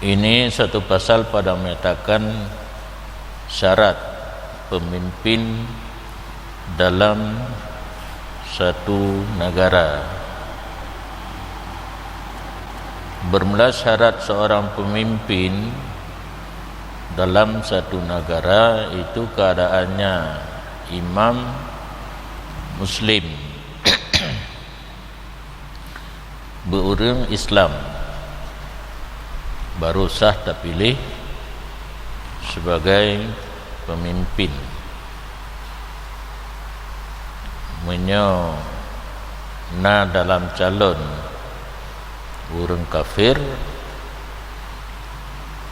Ini satu pasal pada menyatakan syarat pemimpin dalam satu negara. Bermula syarat seorang pemimpin dalam satu negara itu keadaannya imam muslim berurang Islam, baru sah terpilih sebagai pemimpin. Na dalam calon orang kafir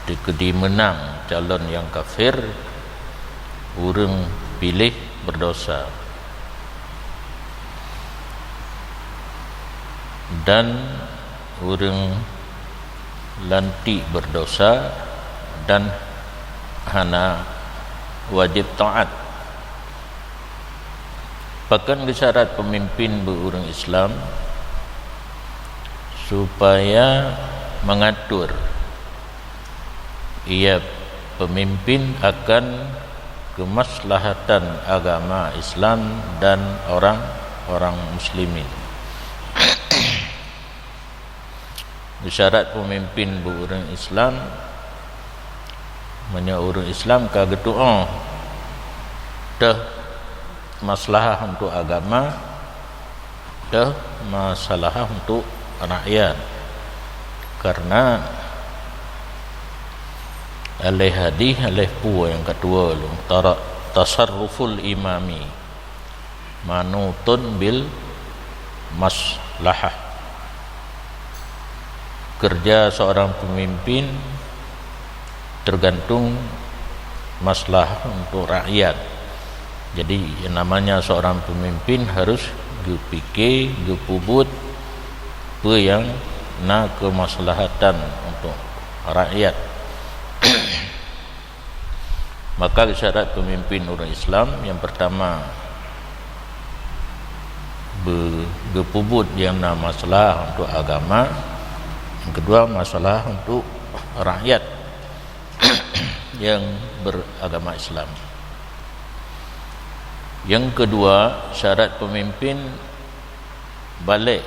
dikedi menang calon yang kafir, orang pilih berdosa, dan orang lantik berdosa dan hana wajib taat. Bahkan syarat pemimpin berurang Islam supaya mengatur ia pemimpin akan kemaslahatan agama Islam dan orang muslimin. Syarat pemimpin berurang Islam orang Islam kagetu dah masalah untuk agama, dah masalah untuk rakyat. Karena alih hadis alih pu yang kedua lu tasarruful imami manutun bil maslahah. Kerja seorang pemimpin tergantung maslahah untuk rakyat. Jadi yang namanya seorang pemimpin harus dipikir, dipubut apa yang na kemaslahatan untuk rakyat. Maka syarat pemimpin orang Islam yang pertama berpubut yang nama masalah untuk agama, yang kedua masalah untuk rakyat yang beragama Islam. Yang kedua, syarat pemimpin balik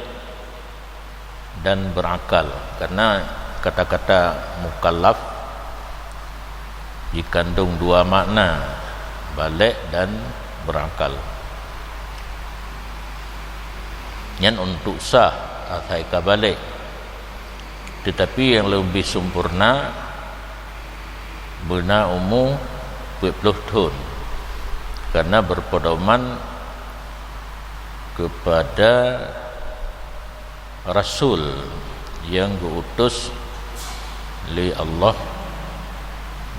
dan berakal. Karena kata-kata mukallaf dikandung dua makna, balik dan berakal. Yang untuk sah asaika balik, tetapi yang lebih sempurna benar umur 20 tahun, karena berpedoman kepada Rasul yang diutus oleh Allah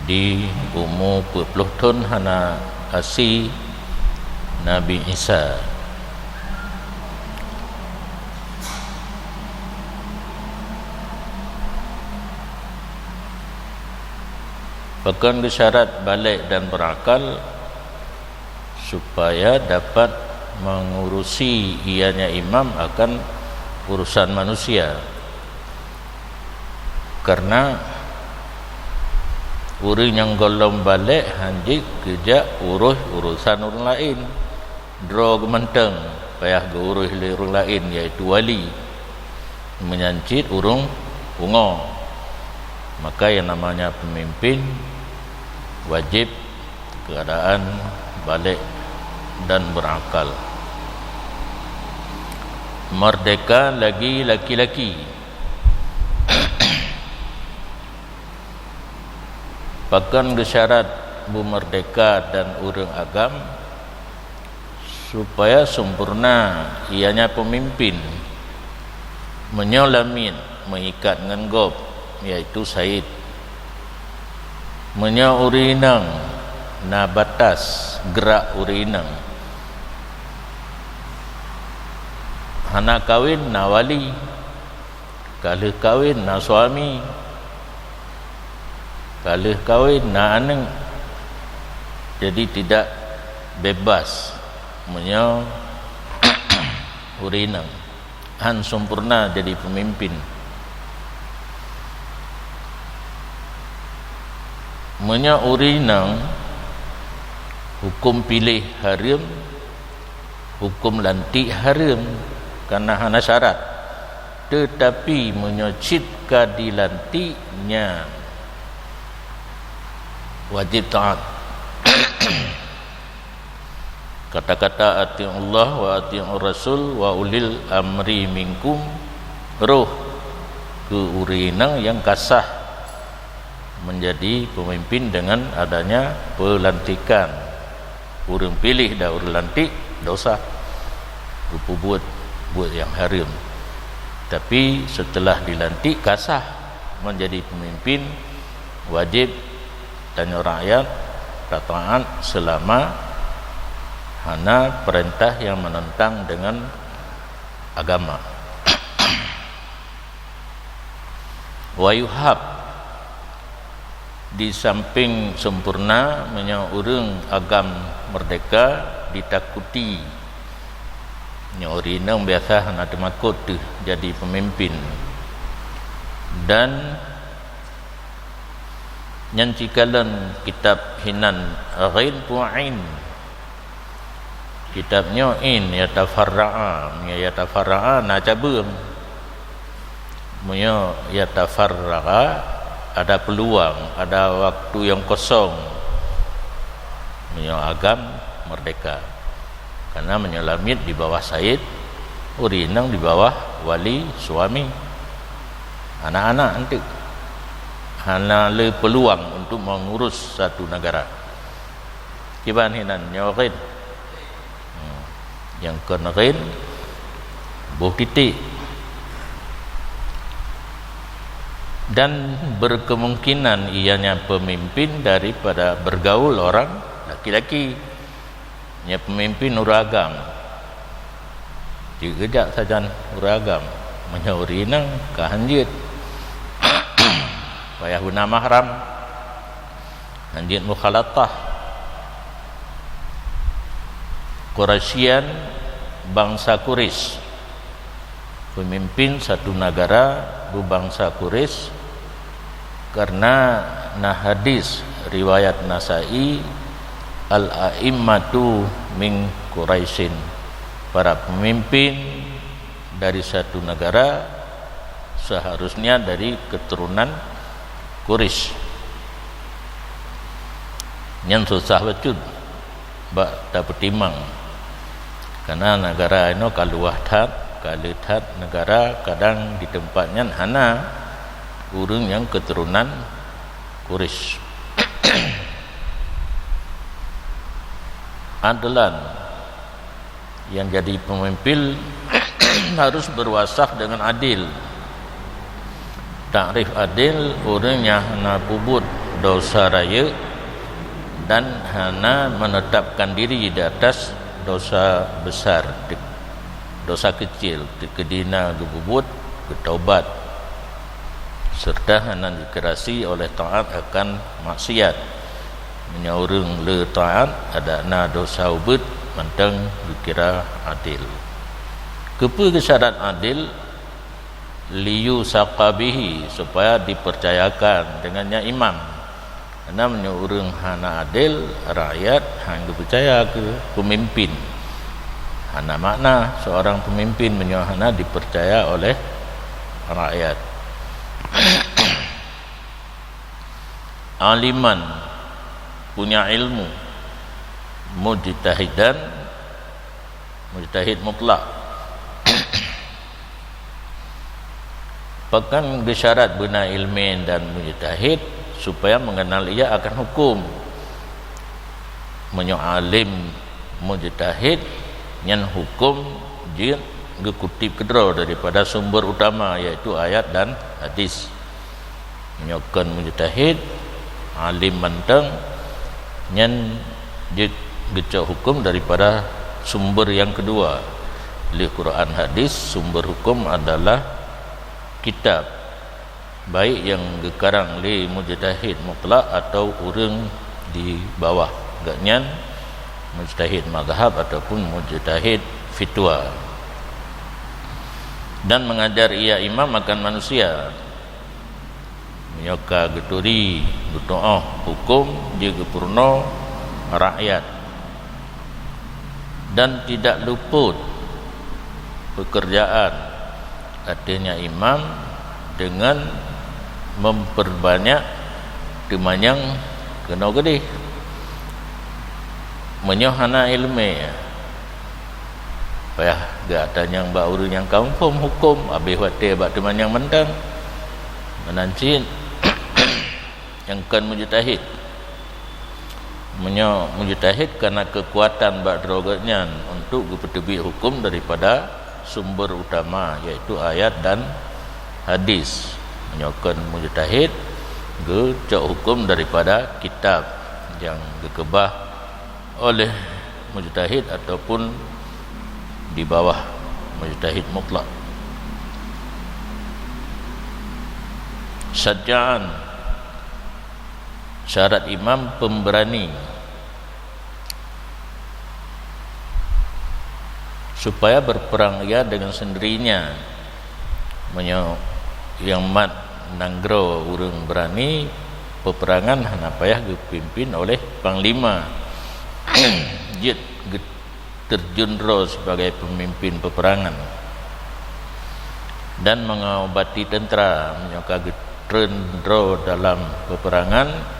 di umur 20 tahun hana asi Nabi Isa. Bahkan syarat balik dan berakal supaya dapat mengurusi ianya imam akan urusan manusia. Karena orang yang golong balik hanjik kerja urusan orang lain, draw gementeng payah urus orang lain, iaitu wali menyancit urung bunga. Maka yang namanya pemimpin wajib keadaan balik dan berakal. Merdeka lagi laki-laki. Bahkan syarat merdeka dan urang agam supaya sempurna ianya pemimpin menyolamin mengikat dengan gob, iaitu said, urinang na batas gerak urinang, anak kawin na wali, kalau kawin na suami, kalau kawin na anak. Jadi tidak bebas urinang, sempurna jadi pemimpin. Menya urinang hukum pilih haram, hukum lantik haram karena hana syarat. Tetapi menyocit dilantiknya wajib taat. Kata-kata ati Allah wa ati Rasul wa ulil amri minkum, roh ke urinang yang kasah menjadi pemimpin dengan adanya pelantikan. Urang pilih dah urang lantik dosa, rupa buat yang haram. Tapi setelah dilantik kasah menjadi pemimpin, wajib tanya rakyat taat selama hana perintah yang menentang dengan agama. Wa yuhab, di samping sempurna nya urang agam merdeka ditakuti. Nya orang biasa hana takut tu jadi pemimpin. Dan nyancikalan kitab hinan ghain pu'in, kitabnya in yatafarra'a na cabang munya yatafarra'a ada peluang, ada waktu yang kosong munya agam merdeka. Karena menyelamit di bawah Said, urinang di bawah wali suami, anak-anak nanti hana le peluang untuk mengurus satu negara. Kiban hinan nyorin yang kenerin buh titik. Dan berkemungkinan ianya pemimpin daripada bergaul orang laki-laki. Ia pemimpin uragam, digejak saja uragam menyaurinang kahanjit payah guna mahram, hanjit mukhalatah. Quraisyan, bangsa Quraisy, pemimpin satu negara berbangsa Quraisy. Karena hadis riwayat Nasai, al-a'immatu min Quraisyin, para pemimpin dari satu negara seharusnya dari keturunan Quraisy. Yang susah betul bak dapat timang, karena negara ini kalau lihat negara kadang di tempatnya hana urang yang keturunan Quraisy. Adalan yang jadi pemimpin harus berwasaf dengan adil. Takrif adil, orang yang hana pubut dosa raya dan hana menetapkan diri di atas dosa besar, dosa kecil, kedina gebubut, bertaubat, serta hana dikerasi oleh taat akan maksiat. Menyaurung le taat ada na dosa ubud mantang dikira adil. Kepa kesyarat adil liyu saqabihi, supaya dipercayakan dengannya imam. Karena menyaurung hana adil, rakyat hang dipercaya ke pemimpin. Hana makna seorang pemimpin menyohana dipercaya oleh rakyat. Aliman, punya ilmu, mujtahid mutlak. Pekan gesyarat bina ilmin dan mujtahid supaya mengenal ia akan hukum. Menyoalim mujtahid yang hukum dia gekutip kedra daripada sumber utama, iaitu ayat dan hadis. Menyokan mujtahid alim mantang yang gecok hukum daripada sumber yang kedua. Li Quran hadis, sumber hukum adalah kitab, baik yang gekarang li mujtahid mutlak atau urang di bawah gaknyan mujtahid mazhab ataupun mujtahid fitwa. Dan mengajar ia imam akan manusia. nyoka geturi gutoh hukum juga purno rakyat, dan tidak luput pekerjaan artinya imam dengan memperbanyak dimanyang kena gede menyohana ilmu ya. Payah gak ada yang bauru yang kampung hukum habis wate bak teman yang mentang menancin yang kan mujtahid mujtahid karena kekuatan bak droganya untuk bertebi hukum daripada sumber utama yaitu ayat dan hadis, menyokan mujtahid ge cak hukum daripada kitab yang dikebah oleh mujtahid ataupun di bawah mujtahid mutlak. Syaja'an, syarat imam pemberani, supaya berperang ia dengan sendirinya yang mat nanggro urang berani peperangan hana payah dipimpin oleh panglima jid terjun sebagai pemimpin peperangan dan mengobati tentera menyoka getendro dalam peperangan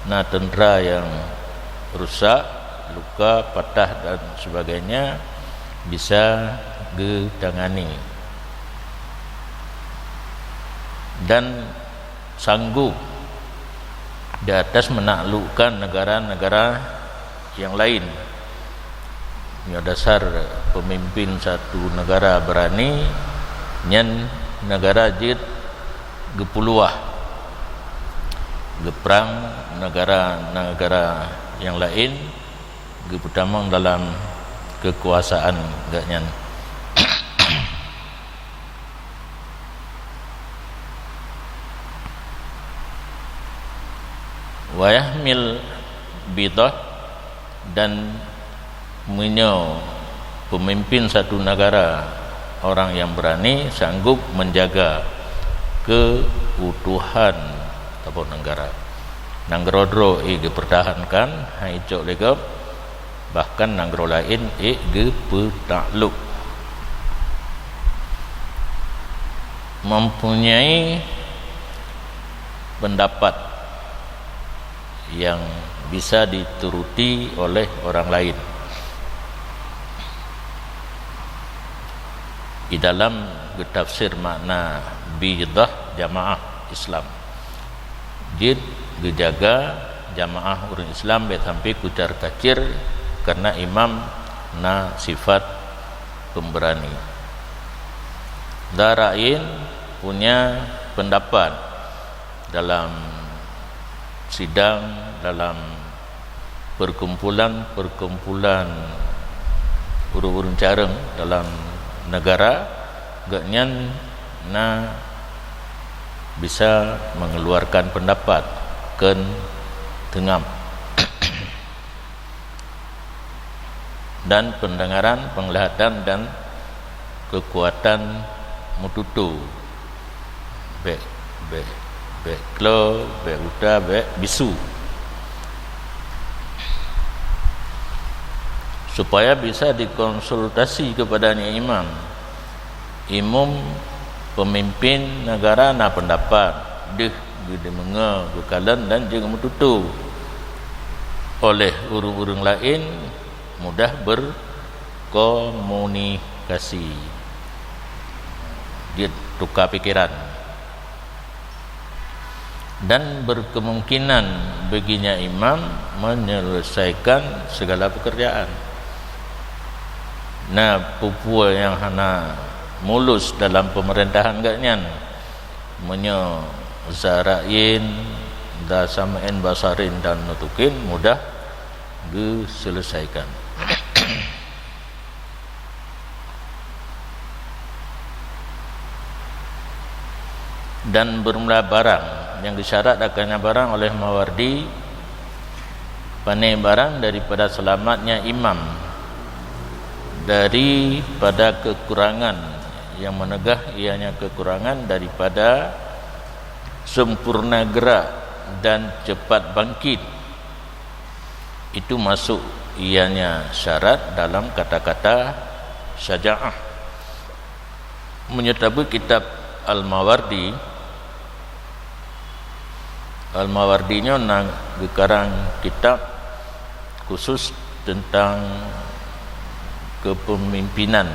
nah tentera yang rusak, luka, patah dan sebagainya bisa ditangani dan sanggup di atas menaklukkan negara-negara yang lain. Ini dasar pemimpin satu negara berani nyen negara jid gepuluah geperang negara-negara yang lain geputamang dalam kekuasaan gak nyen. Wayahmil bidah, dan pemimpin satu negara orang yang berani sanggup menjaga keutuhan atau negara nangrodro dipertahankan haicok legap bahkan nanggro lain dipetakluk, mempunyai pendapat yang bisa dituruti oleh orang lain. Di dalam tafsir makna bidah jamaah Islam, jid dijaga jamaah orang Islam baik sampai kucar kacir karena imam na sifat pemberani. Darain punya pendapat dalam sidang, dalam perkumpulan urung-urung careng dalam negara gaknyan na bisa mengeluarkan pendapat ken tengam dan pendengaran, penglihatan dan kekuatan mututu klo uda bisu, supaya bisa dikonsultasi kepadanya imam pemimpin negara na pendapat deh gede menga bukalan dan juga mututu oleh urung-urung lain mudah berkomunikasi, dia tukar pikiran dan berkemungkinan baginya imam menyelesaikan segala pekerjaan. Nah, pupua yang hana mulus dalam pemerintahan gaknyan menyo zarain da samain basarin dan nutukin mudah diselesaikan. Dan bermula barang yang disyaratkannya barang oleh Mawardi panai barang daripada selamatnya imam daripada kekurangan yang menegah ianya kekurangan daripada sempurna gerak dan cepat bangkit. Itu masuk ianya syarat dalam kata-kata syaja'ah. Menyertai kitab Al-Mawardi, Al-Mawardinya nang gekarang kitab khusus tentang kepemimpinan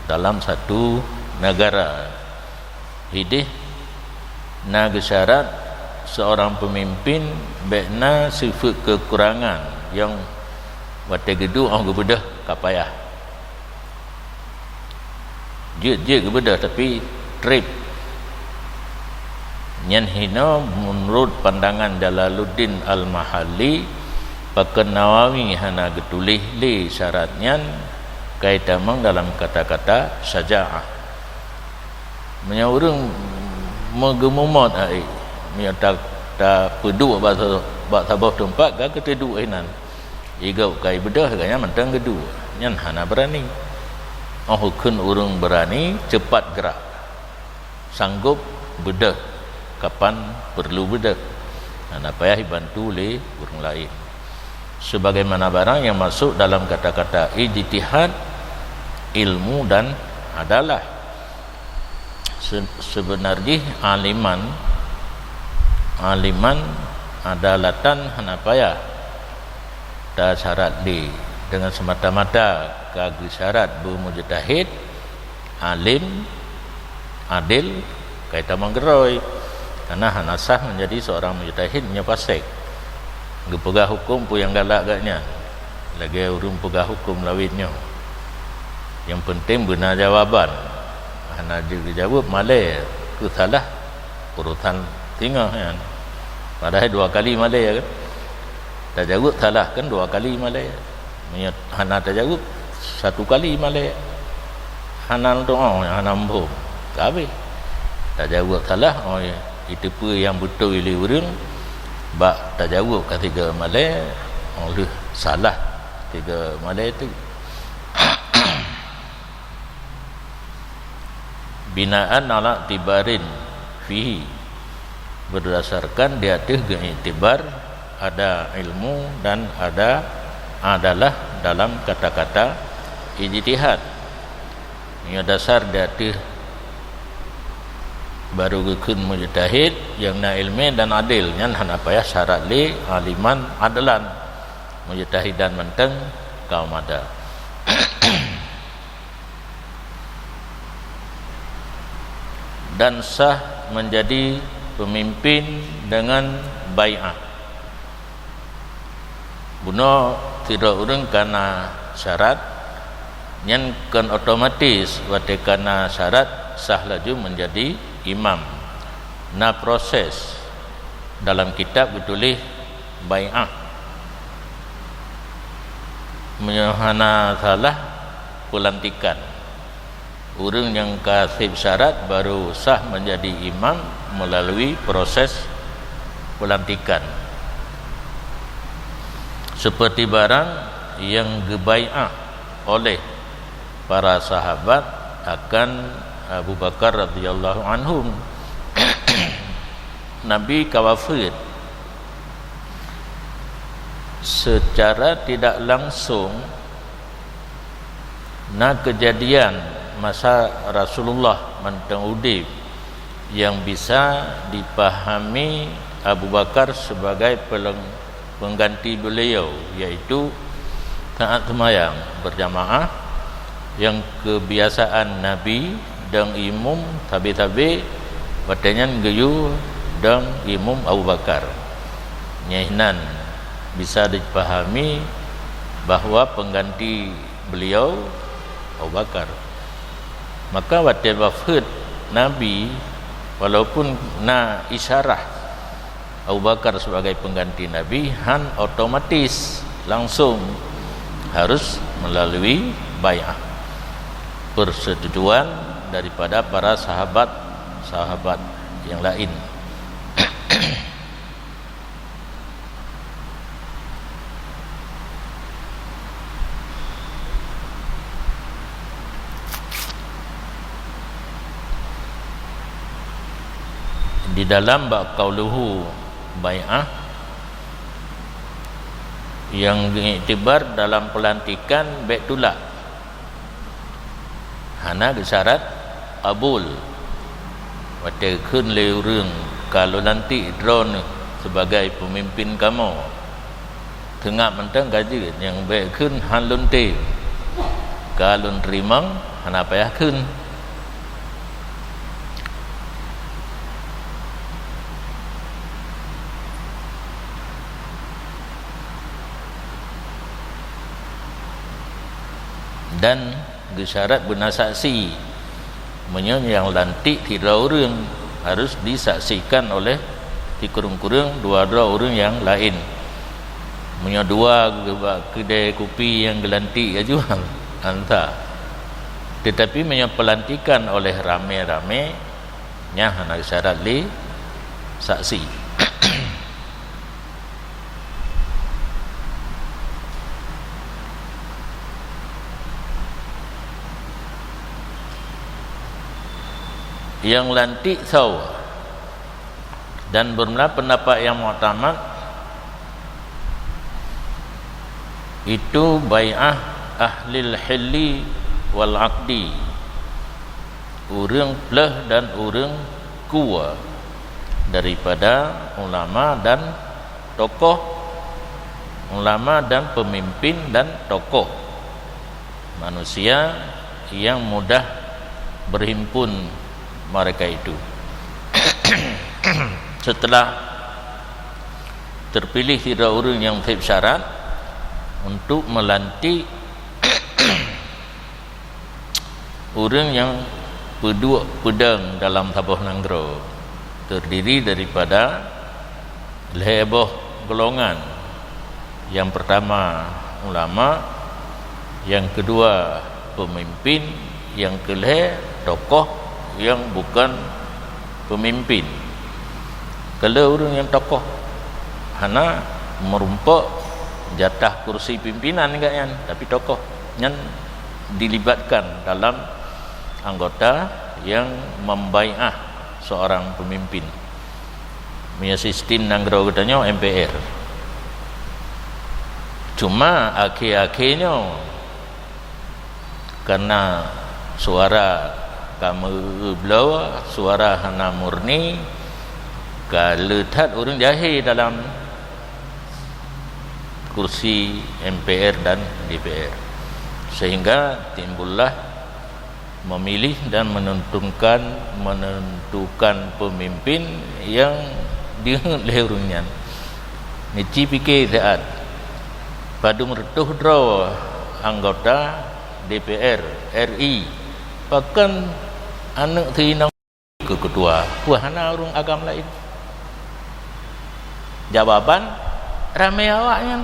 dalam satu negara. Hidih na syarat seorang pemimpin bekna sifat kekurangan yang wate gedu orang gebedah kapayah. Je gebedah tapi trip. Nyan hina menurut pandangan Jalaluddin Al-Mahalli Pakan Nawawi hana getulih li syaratnya kaitamang dalam kata-kata syaja'ah. Menyaurung megemumot ai menyata peduk bahasa bawah tempat ke keteduk inan. Igau kai bedah ganya mentang gedu. Nyan hana berani. Oh kun urung berani cepat gerak. Sanggup bedah kapan perlu bedah. Hana payah dibantu oleh orang lain. Sebagaimana barang yang masuk dalam kata-kata ijtihad, ilmu dan adalah. Sebenarnya aliman adalatan hanapaya da syarat di dengan semata-mata kagui syarat bermujtahid alim adil kaita manggeroi karena hanasah menjadi seorang mujtahid nya fasik gepegah hukum pu yang galak agaknya lagi urung pegah hukum lawitnya. Yang penting benar jawaban. Hana dijawab malai ku salah urutan tinggal kan. Padahal 2 kali malai kan. Tak jawab salah kan 2 kali malai. Hana tak jawab 1 kali malai. Hana doa hana mbo. Kabeh. Tak jawab salah oh ya. Itu pun yang betul ili urang. Bak tak jawab ketiga malai oleh salah 3 malai itu. Binaan ala tibarin fihi berdasarkan di atas iktibar ada ilmu dan ada adalah dalam kata-kata ijtihad. Ini dasar di atas baru gekun mujtahid yang na ilmi dan adil nyan hana payah syarat li aliman adalan mujtahidan menteng kaum ada. Dan sah menjadi pemimpin dengan bai'ah. Buno tidak urang kana syarat nyan kan otomatis wate kana syarat sah laju menjadi imam. Na proses dalam kitab ditulis bai'ah. Menyahana salah pelantikan. Orang yang kasih syarat baru sah menjadi imam melalui proses pelantikan. Seperti barang yang gebai'ah oleh para sahabat akan Abu Bakar radhiyallahu anhum. Nabi kawafid secara tidak langsung na kejadian masa Rasulullah mentang udip yang bisa dipahami Abu Bakar sebagai pengganti beliau, yaitu taat sembahyang berjamaah yang kebiasaan Nabi dan imam tabi-tabi watanya geyu dan imam Abu Bakar nyahinan bisa dipahami bahwa pengganti beliau Abu Bakar. Maka waktu wafat Nabi walaupun na isyarah Abu Bakar sebagai pengganti Nabi han otomatis langsung harus melalui bai'ah persetujuan daripada para sahabat yang lain. Di di dalam bab qauluhu bai'ah yang diiktibar dalam pelantikan baitullah hana syarat qabul wate keun le urang kalau nanti drone sebagai pemimpin kamu tengah mentang gaji yang baik keun halun te kalau terima hana payah keun dan gesyarat benar saksi yang lantik tidak orang harus disaksikan oleh dikurung-kurung dua-dua orang yang lain dua kedai kopi yang gelantik ya jual hantar tetapi pelantikan oleh rame-rame nya hana syarat li saksi. Yang lantik saw dan bermula pendapat yang mu'tamad itu bai'ah ahlil hilli wal aqdi urang pleh dan urang kuwa daripada ulama dan tokoh ulama dan pemimpin dan tokoh manusia yang mudah berhimpun mereka itu setelah terpilih tiga orang yang memenuhi syarat untuk melantik orang yang pedang dalam tabuh nanggro terdiri daripada leboh golongan yang pertama ulama yang kedua pemimpin yang kelih tokoh yang bukan pemimpin. Kalau orang yang tokoh hana merumpak jatah kursi pimpinan kan, tapi tokoh yang dilibatkan dalam anggota yang membai'ah seorang pemimpin. Punya sistem nanggro katanya MPR. Cuma akhir-akhirnya karena suara kamu belau suara hana murni kaletat orang jahil dalam kursi MPR dan DPR sehingga timbullah memilih dan menentukan pemimpin yang dia lehurunnya nici fikir saat padu meretuh draw anggota DPR RI bahkan anak tinang ke ketua wahana orang agam lain jawaban ramai awaknya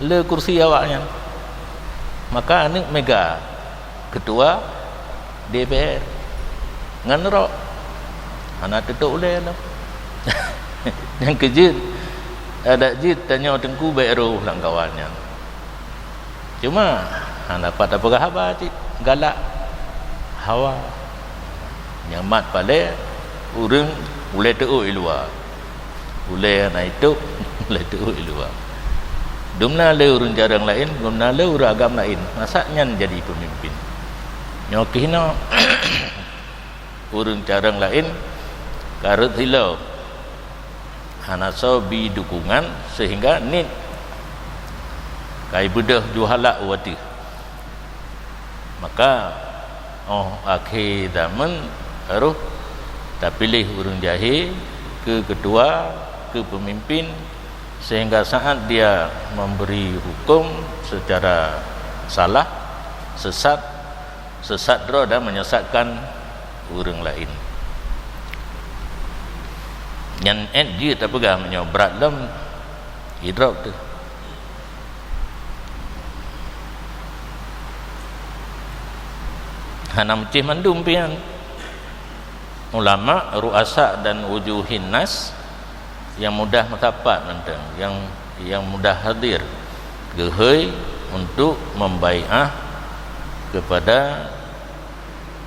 le kursi awaknya maka anak mega ketua DPR nganrok anak tutup boleh lah yang kejut ada jit tanya tengku baik lang kawannya cuma anak dapat apa khabar cik galak hawa nyamat pada urang boleh teruk luar boleh anak itu boleh teruk luar dumna le urang jarang lain dumna le urang agam lain masaknya jadi pemimpin nyokihna urang jarang lain karut hilau hanaso bi dukungan sehingga nit kai bedah juhalak wati maka akhir zaman harus tak pilih urang jahil ke ketua ke pemimpin sehingga saat dia memberi hukum secara salah sesat draw dan menyesatkan orang lain yang dia tak pegang berat dalam hidrap tu hana mecih mandum pian ulama ruasa dan wujuhin nas yang mudah metapat mentang yang mudah hadir gehoi untuk membai'ah kepada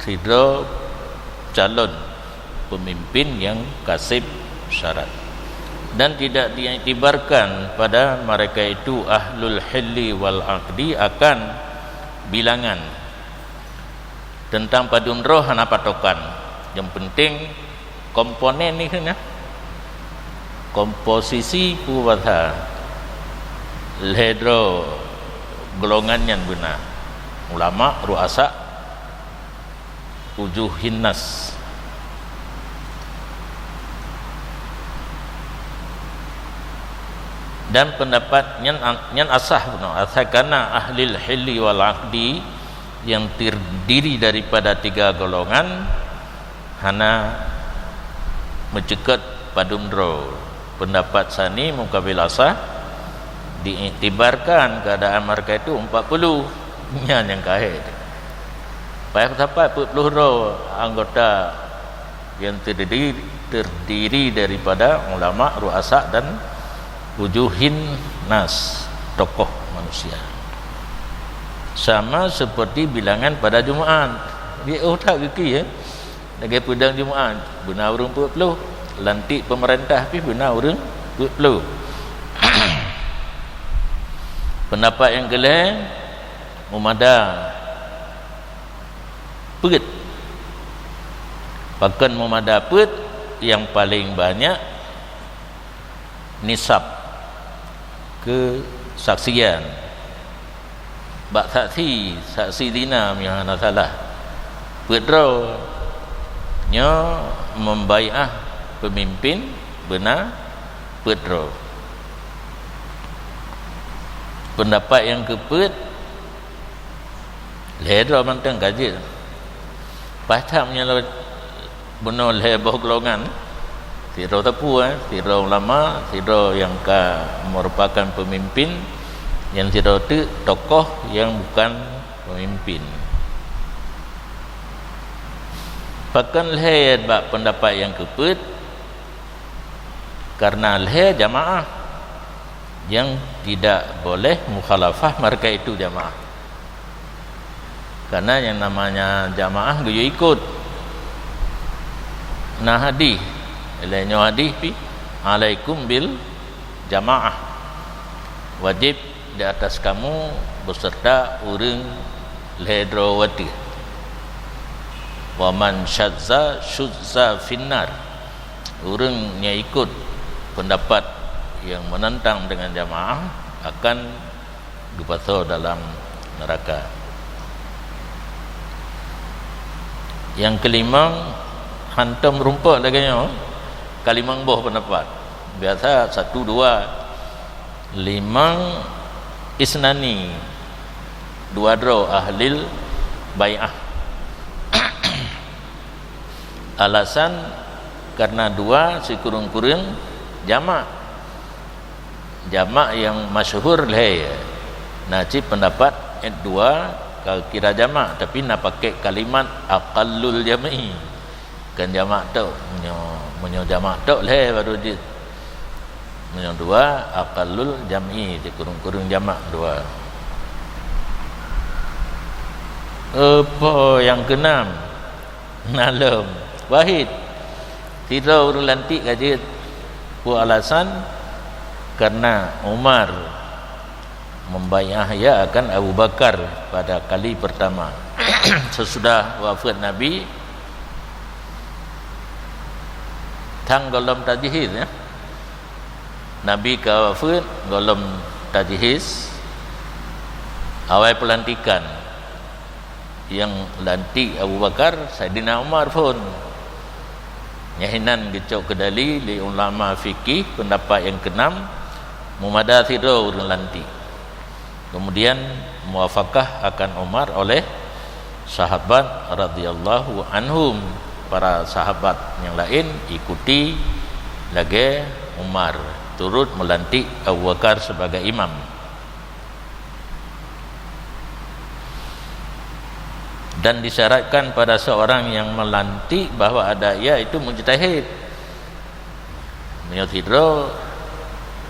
tiga calon pemimpin yang kasib syarat, dan tidak diiktibarkan pada mereka itu ahlul hilli wal aqdi akan bilangan tentang padun roh hana patokan. Yang penting komponen ni kena komposisi puwatha ledro golongan yang benar ulama ruasa ujuhin nas. Dan pendapat yang asah karena ahlil hilli wal aqdi yang terdiri daripada 3 golongan hana mencekat padumro. Pendapat sani mukabil asah diiktibarkan keadaan mereka itu 40 yang kahit. Payah sampai 40 anggota yang terdiri daripada ulama ruasa dan wujuhin nas, tokoh manusia. Sama seperti bilangan pada Jumaat. Dia tak geki ya. Lagi pedang Jumaat benar urang 40, lantik pemerintah pi benar urang 40. Pendapat yang kelih memada pet. Bahkan memada pet yang paling banyak nisab kesaksian bak saksi dina yang ana salah pedro nya membaiah pemimpin benar pedro. Pendapat yang kepet ledro manteng gaji pasal menyala benar leboh golongan tiro tepu tiro ulama, tiro yang merupakan pemimpin, yang tiro tu tokoh yang bukan pemimpin. Bahkan leh bab pendapat yang kepet karena leh jamaah yang tidak boleh mukhalafah mereka itu jamaah. Karena yang namanya jamaah guyo ikut. Nah hadis Ilainya hadis pi alaikum bil jamaah, wajib di atas kamu beserta urang ledrawati. Wa man syadza syudza finnar, urangnya ikut pendapat yang menentang dengan jamaah akan dibasuh dalam neraka. Yang kelima hantam rumput lagi kalimang boh pendapat biasa 1, 2, 5 isnani 2 dro ahlil bai'ah. Alasan karena 2 sekurang-kurang jamak yang masyhur leh najib pendapat 2 kalau kira jamak tapi nak pakai kalimat aqallul jama'i kan jamak tu menyo jamak tu leh baru dia menyo 2 aqallul jam'i kurung-kurung jamak 2. Apa yang keenam nalem wahid tidak urang lantik gaji pu alasan karena Umar membai'ah ya akan Abu Bakar pada kali pertama sesudah wafat Nabi. Tang golom tajhiz ya. Nabi ke wafat golom tajhiz awal pelantikan yang lantik Abu Bakar Saidina Umar pun nyahinan gecok kedali li ulama fikih pendapat yang keenam mumada thido urang lantik. Kemudian muwafaqah akan Umar oleh sahabat radhiyallahu anhum. Para sahabat yang lain ikuti lagi Umar turut melantik Abu Bakar sebagai imam. Dan disyaratkan pada seorang yang melantik bahawa ada ia itu mujtahid. Menyuhidro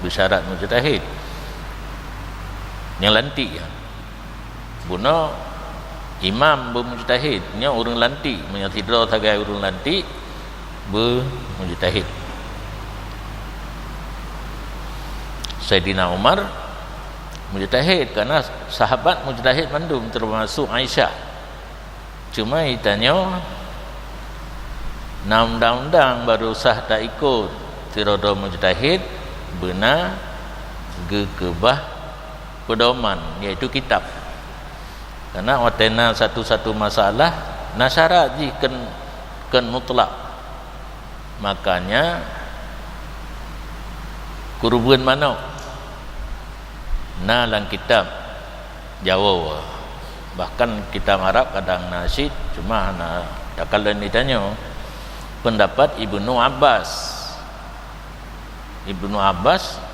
bersyarat mujtahid. Yang lantik ya. Buno imam bermujtahid nya urang lantik menyuhidro sebagai urang lantik bermujtahid. Sayyidina Umar mujtahid kerana sahabat mujtahid mandum termasuk Aisyah. Cuma ditanya na undang-undang baru sah tak ikut tirada mujtahid benar gekebah pedoman iaitu kitab. Karena watena satu-satu masalah na syarat ji ken mutlak. Makanya kurubun mana na lang kitab Jawa, bahkan kitab Arab kadang nasid, cuma na takalan ditanya pendapat Ibnu Abbas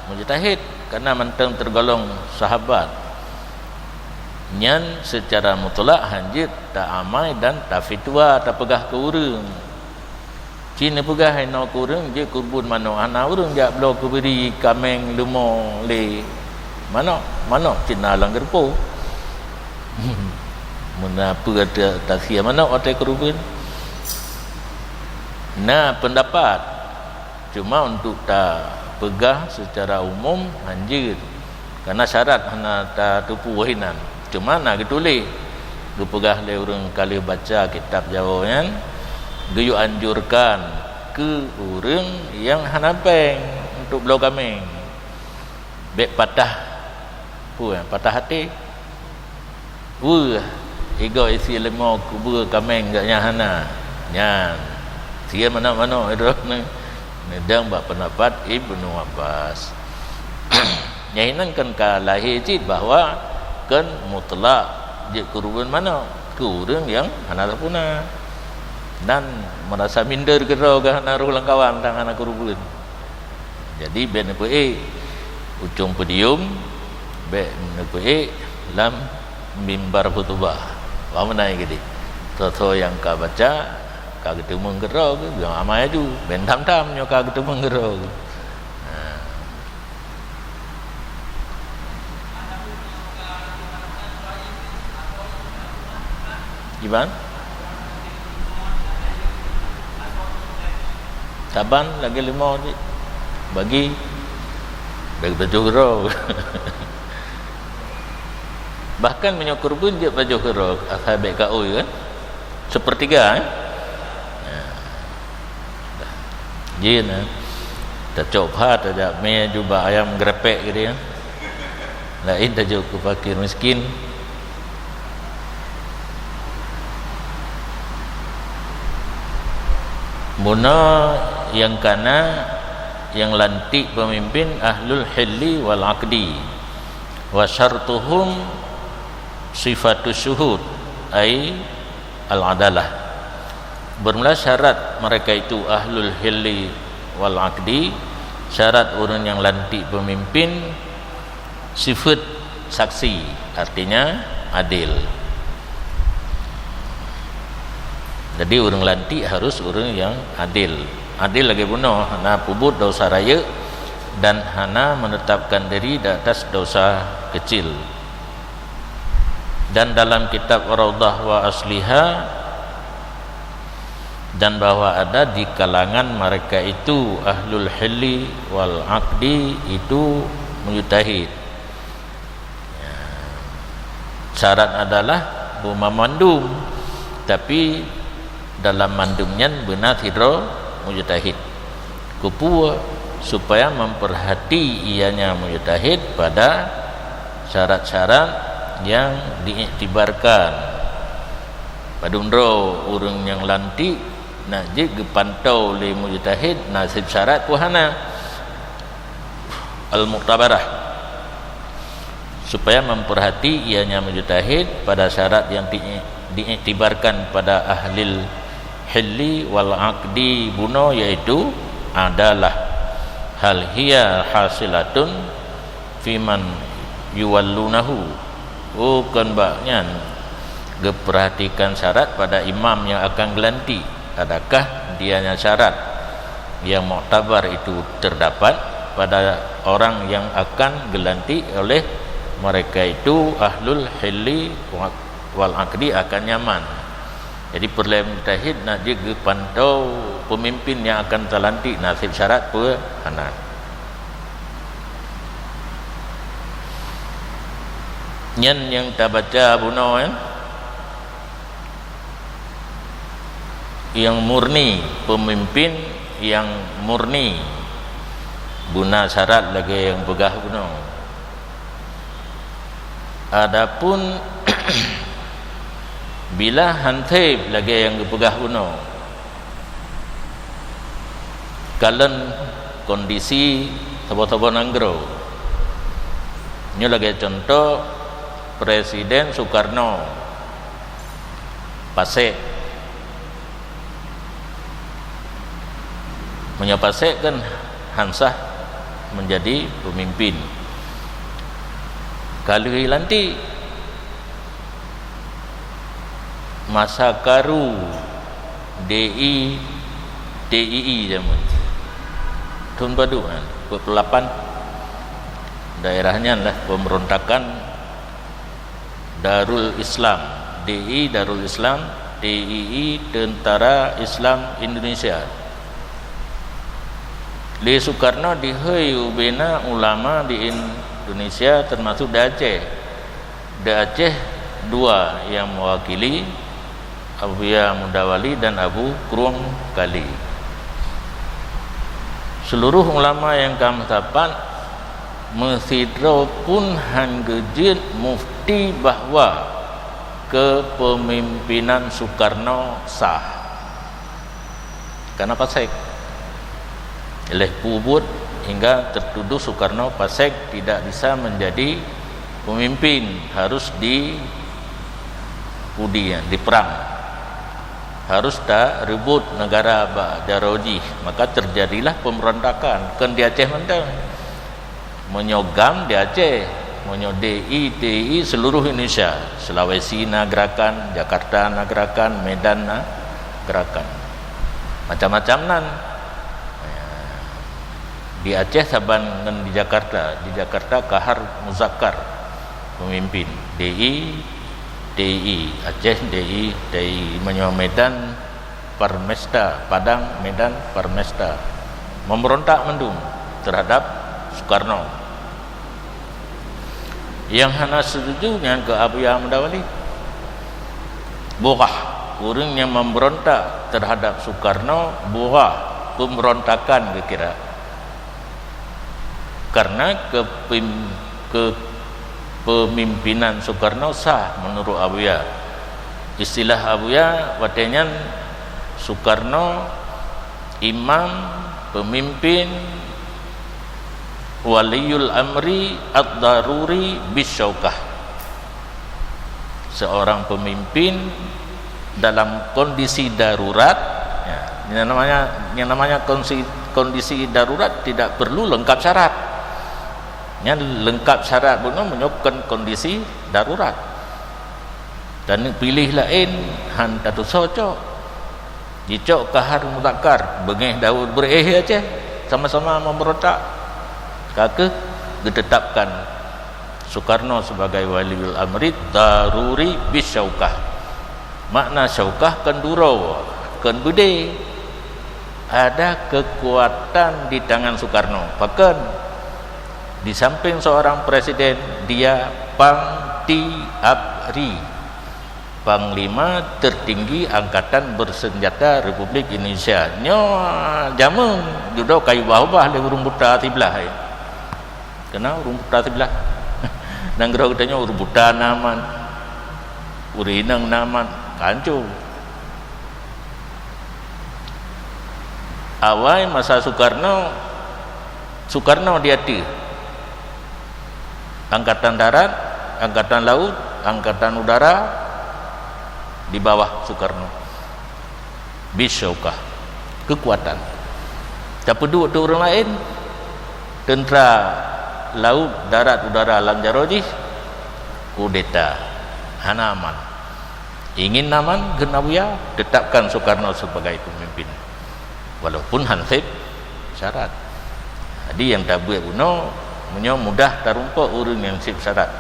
mujtahid karena mentang tergolong sahabat nyan secara mutlak hanjit tak amai dan tak fitwa tak pegah ke urang Cina pegah hena ke urang je kurbun mana ana urang jak belo ku beri kameng lemo le mana Cina lang gerpo menapa ada tasia mana otai kurbun nah pendapat cuma untuk tak pegah secara umum anjir karena syarat hana tak tupu wahinan cuma nak ditulis ge pegah le urang kali baca kitab Jawa nyan ge anjurkan ke urang yang hana peng untuk belau kameng bek patah patah hati ego isi lemau kubur kameng gaknya hana nyan sia mana-mana itu nedang bak pendapat Ibnu Abbas nyahinan kan ka lahir cid bahawa kan mutlak je kurubun mana ke urang yang hana terpuna dan merasa minder gerau ke hana rulang kawan tang hana kurubun jadi ben ujung podium be nepe lam mimbar khutbah wa menai gede toto yang ka baca ka ketemu gerau ke yang amai tu ben tam-tam nyo ka ketemu gerau Iban taban lagi 5 ni bagi bagi baju gerau bahkan menyokur pun dia baju gerau sahabat kau kan sepertiga jin tak coba tak me juba ayam grepek gitu ya lain tak cukup fakir miskin muna yang kana yang lantik pemimpin ahlul hilli wal aqdi wa syartuhum sifatus syuhud ai al adalah bermula syarat mereka itu ahlul hilli wal aqdi syarat orang yang lantik pemimpin sifat saksi artinya adil jadi orang lantik harus orang yang adil lagi bunuh hana pubut dosa raya dan hana menetapkan diri di atas dosa kecil dan dalam kitab Raudhah wa Asliha dan bahwa ada di kalangan mereka itu ahlul hilli wal aqdi itu mujtahid syarat adalah memandum tapi dalam mandumnya benar hidro mujtahid kupu supaya memperhati ianya mujtahid pada syarat-syarat yang diiktibarkan padundro urang yang lantik nak je gepantau le mujtahid nasib syarat puhana al-muqtabarah supaya memperhati ianya mujtahid pada syarat yang diiktibarkan pada ahlil hilli wal aqdi buno yaitu adalah hal hiya hasilatun fiman yuwallunahu kan baknya geperhatikan syarat pada imam yang akan gelanti adakah dianya syarat yang muktabar itu terdapat pada orang yang akan gelanti oleh mereka itu ahlul hilli wal aqdi akan nyaman Jadi Perdana Mujtahid nak jaga pantau pemimpin yang akan terlantik nasib syarat pehanan. Yang tak baca buno yang murni, pemimpin yang murni guna syarat lagi yang begah buno. Adapun bila hantib lagi yang pegah buno, kalen kondisi tabo-tabo nanggro. Ini lagi contoh Presiden Soekarno Pasek menyapasek kan Hansah menjadi pemimpin. Kalau nanti masa karu DII zaman tahun baru 48 daerahnya lah pemberontakan Darul Islam, DI Darul Islam, DII Tentara Islam Indonesia. Li Soekarno diheu bina ulama di Indonesia termasuk di Aceh. Di Aceh dua yang mewakili, Abuya Mudawali dan Abu Kurung Kali. Seluruh ulama yang kami dapat mesidro pun hanggejit mufti bahwa kepemimpinan Soekarno sah. Karena Pasek oleh pubut hingga tertuduh Soekarno Pasek tidak bisa menjadi pemimpin, harus diperang, harus tak rebut negara Jaroji. Maka terjadilah pemberontakan kan di Aceh mentang menyogam di Aceh, DI seluruh Indonesia, Sulawesi nagerakan, Jakarta nagerakan, Medan nagerakan, macam-macam nan. Di Aceh saban ngan di Jakarta Kahar Muzakkar pemimpin DI Aceh DI menyo Medan Parmesta, Padang Medan Parmesta memberontak mendung terhadap Soekarno. Yang hana setuju dengan ke Abuya Mudawali borah orang yang memberontak terhadap Soekarno, borah pemberontakan kira karena kepemimpinan Soekarno sah menurut Abuya. Istilah Abuya watenya Soekarno imam, pemimpin, waliyul amri ad-daruri bisyaukah, seorang pemimpin dalam kondisi darurat ya, yang namanya kondisi darurat tidak perlu lengkap syarat. Lengkap syarat pun menyebabkan kondisi darurat. Dan pilih lain han tatu socok dicok kahar muzakkar bengeh Daud bereh aja sama-sama memberontak. Kake ditetapkan Soekarno sebagai waliul amri daruri bisyaukah. Makna syaukah kendurau, ken bude. Ada kekuatan di tangan Soekarno. Bahkan di samping seorang presiden, dia Pangti Abri, panglima tertinggi angkatan bersenjata Republik Indonesia. Nyo jamu judo kayu bawah le urung buta tiblah. Kena urung buta tiblah. Nang gerau katanya urung buta naman. Urinang naman kancu. Awal masa Soekarno dia angkatan darat, angkatan laut, angkatan udara di bawah Soekarno. Bisyaukah, kekuatan. Tapi dua orang lain, tentera laut, darat, udara, Lanjaroji, kudeta, hanaman. Ingin naman genabuya, tetapkan Soekarno sebagai pemimpin. Walaupun hansip syarat. Jadi yang tabu uno menyo mudah tarumpuk urun yang sip syarat.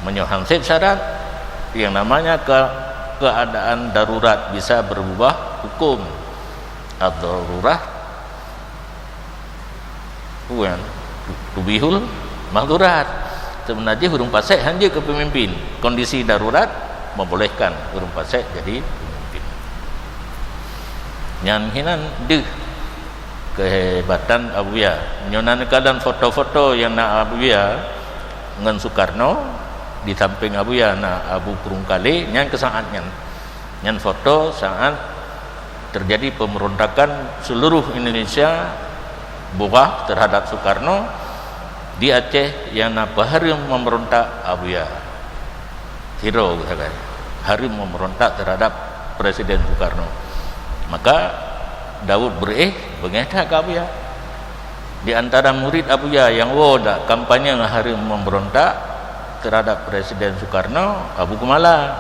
Menyo hansip syarat yang namanya ke keadaan darurat bisa berubah hukum. Ad-darurah bukan tubihul mahdurat. Sebenarnya huruf fasih hanya ke pemimpin. Kondisi darurat membolehkan huruf fasih jadi pemimpin. Yang hinan deh kehebatan Abuya. Menyonakan foto-foto yang nak Abuya dengan Soekarno di samping Abuya nak Abu Purungkali yang kesaatnya. Yang foto saat terjadi pemberontakan seluruh Indonesia buah terhadap Soekarno di Aceh yang nak hari memberontak Abuya hero katakan hari memberontak terhadap Presiden Soekarno. Maka Daud bengeta ke Abuya. Di antara murid Abuya yang dak kampanye hari memberontak terhadap Presiden Soekarno, Abu Kumala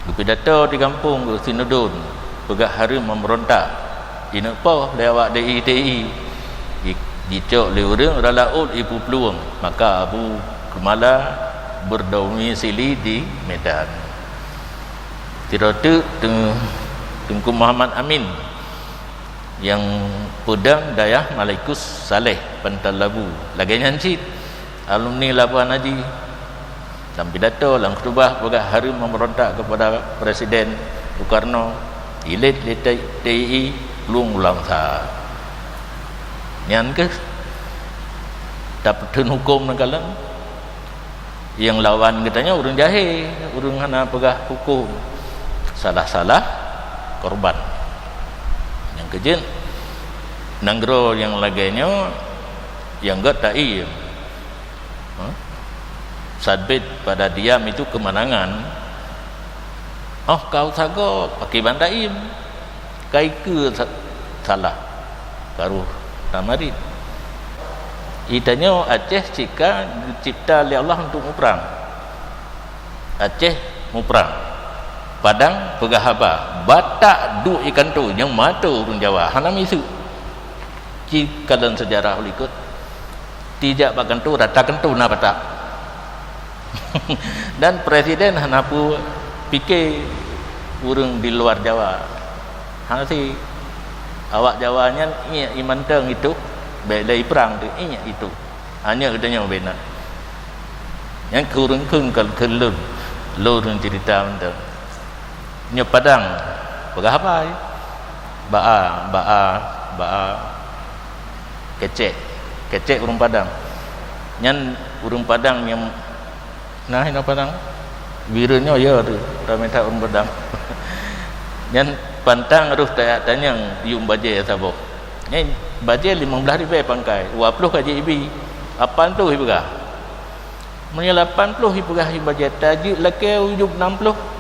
berpidato di kampung Sinudun pegak hari memberontak inapa lewat DI dicok le urang ralaul ibu peluang. Maka Abu Kumala berdomisili di Medan. Tiratu Tengku Muhammad Amin yang pedang dayah Malaikus Saleh Pantal Labu lagi nyanci alumni Labuan Haji dalam pidato dalam khutbah pegak hari memberontak kepada Presiden Soekarno ilit TI luang ulang sa nyan ke dapat hukum negara yang lawan katanya urang jahil urang hana pegah hukum salah-salah korban yang kejin nanggro yang laganya yang gak ta'i sadbit pada diam itu kemenangan. Oh kau sago pakai bandaim kai ke salah baru tamarin itanya Aceh jika dicipta oleh Allah untuk muprang. Aceh muprang Padang pegahaba Batak du ikan tu yang mata urang Jawa hanam isu jika dalam sejarah ikut tidak bahkan tu ratakan tu na Batak dan presiden hanapu fikir urang di luar Jawa hasi awak Jawanya iya iman teng itu belai perang tu iya itu hanya katanya benar yang kurang kelun lurun cerita mentang nya Padang pegah apa baa kecek urang Padang nyan urang Padang yang nah ina Padang biranya ya tu rameta urang Padang nyan pantang aduh tanya yum baje sabo nyan baje 15,000 pangkai 20 KJB apaan tu hibgah menye 80 hibgah baje taji laki ujub 60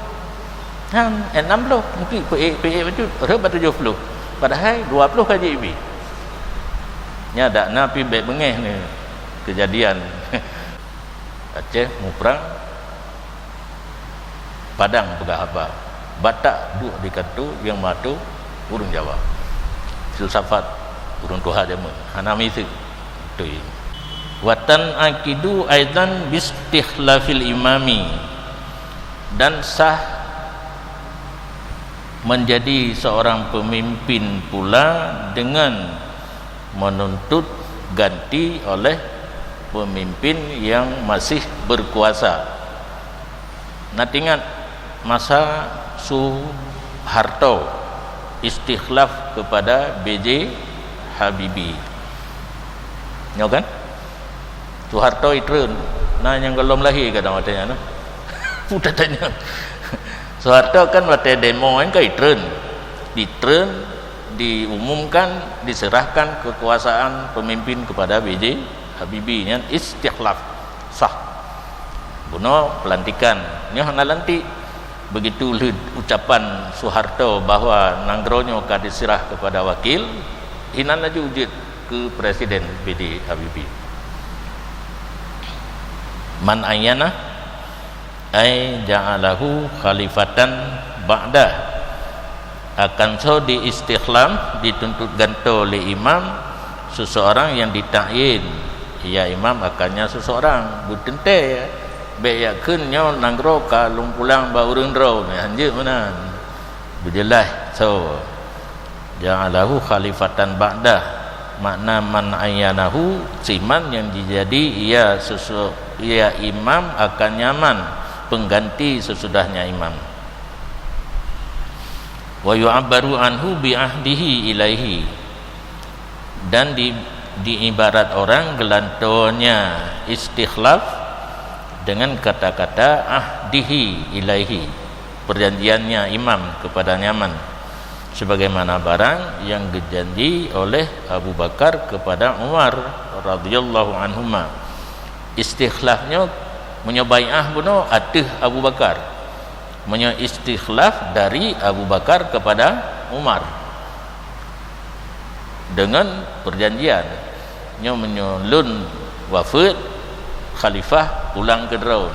hang 60 mungkin PE betul reba 70 padahal 20 KJB nya dak napi baik bengeh ni kejadian Aceh muprang Padang pegah apa Batak duk di katu yang matu urang Jawa filsafat urang Tuhan jaman hanami itu watan akidu aidan bistikhlafil imami dan sah menjadi seorang pemimpin pula dengan menuntut ganti oleh pemimpin yang masih berkuasa. Nah ingat masa Soeharto istikhlaf kepada B.J. Habibie nyo kan Soeharto itu nah yang belum lahir kadang katanya udah tanya Soeharto kan waktu demo kan itren diumumkan diserahkan kekuasaan pemimpin kepada B.J. Habibie yang istikhlaf sah buno pelantikan nyo nalanti begitu ucapan Soeharto bahwa nanggronya akan diserah kepada wakil hinan lagi wujud ke Presiden B.J. Habibie man ayyana ay ja'alahu khalifatan ba'da akan so di istikhlam dituntut ganto oleh imam seseorang yang ditakyin ya imam akannya seseorang butente be yakeunnya nanggro ka lumpulang ba urang dro hanje mana berjelas so ja'alahu khalifatan ba'dah makna man ayyanahu siman yang dijadi ia imam akan nyaman pengganti sesudahnya imam wa yu'abbaru anhu bi ahdihi ilaihi dan di ibarat orang gelantonya istikhlaf dengan kata-kata ahdihi ilaihi perjanjiannya imam kepada nyaman sebagaimana barang yang dijanji oleh Abu Bakar kepada Umar radhiyallahu anhuma istikhlafnya menyabai'ah buno atih Abu Bakar istikhlaf dari Abu Bakar kepada Umar dengan perjanjian nya menyulun wafat khalifah pulang ke draun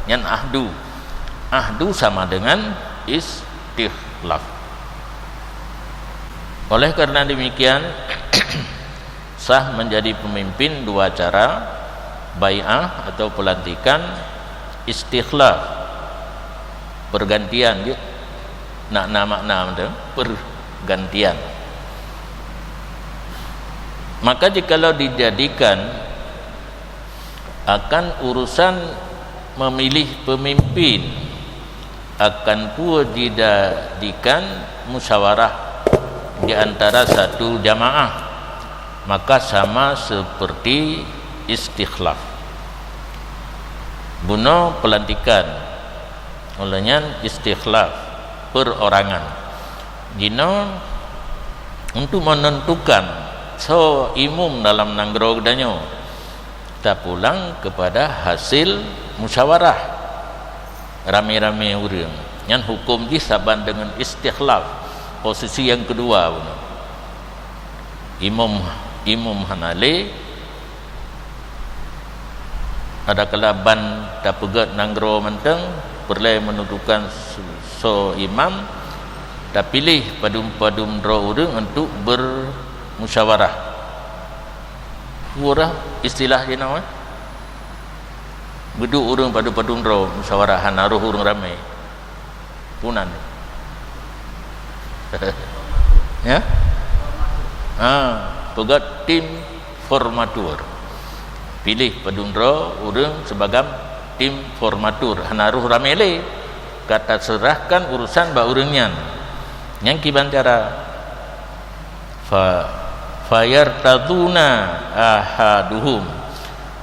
nyan ahdu sama dengan istikhlaf. Oleh karena demikian sah menjadi pemimpin dua cara, bai'ah atau pelantikan, istikhlaf pergantian dia nak makna pergantian. Maka jikalau dijadikan akan urusan memilih pemimpin akan pula dijadikan musyawarah di antara satu jamaah, maka sama seperti istikhlaf buno pelantikan olehnya istikhlaf perorangan jino untuk menentukan so imum dalam nanggro danyo kita pulang kepada hasil musyawarah rame-rame urang yang hukum di saban dengan istikhlaf posisi yang kedua imam hanale ada kelaban tak pegat nanggro menteng perlu menentukan so imam tak pilih padum dro urang untuk bermusyawarah urang istilah je nama beduk urang padum dro musyawarah naruh urang ramai punan ya pegat tim formatur pilih padundra urang sebagai tim formatur hanaruh ramele kata serahkan urusan ba urangnya yang kibantara fayartaduna ahaduhum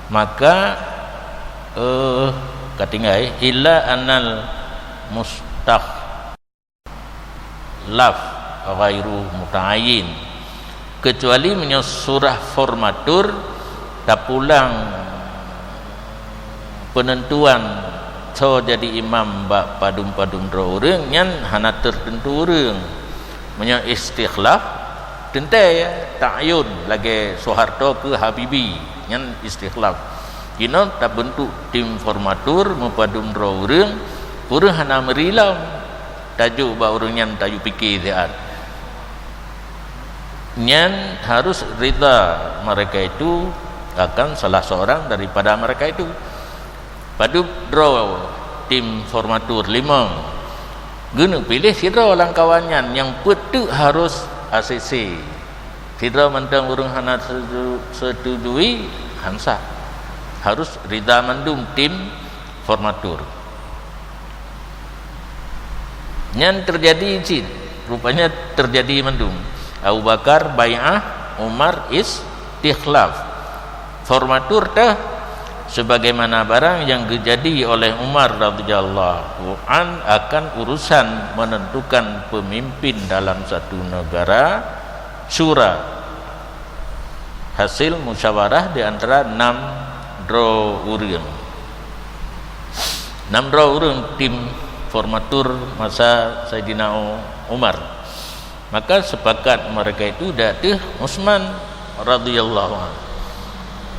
maka katinggai illa anal laf ghairu muta'ayyin kecuali surah formatur tak pulang penentuan so jadi imam bak padum dro urang nyan hana tertentu urang menyo istikhlaf tentai ya ta'yun lagi Soeharto ke Habibie nyan istikhlaf kino tak bentuk tim formatur mempadum dro urang hana merilam tajuk ba urang nyan tajuk fikir dia nyan harus rida mereka itu akan salah seorang daripada mereka itu padu draw tim formatur 5 guna pilih sidra langkawannya yang betul harus ACC sidra mentang urang hana setujui hansa harus rida mandum tim formatur yang terjadi izin rupanya terjadi mandum Abu Bakar bai'ah Umar istikhlaf formatur dah sebagaimana barang yang terjadi oleh Umar radhiyallahu an akan urusan menentukan pemimpin dalam satu negara syura hasil musyawarah di antara 6 dro urang tim formatur masa Sayyidina Umar maka sepakat mereka itu datih Utsman radhiyallahu anhu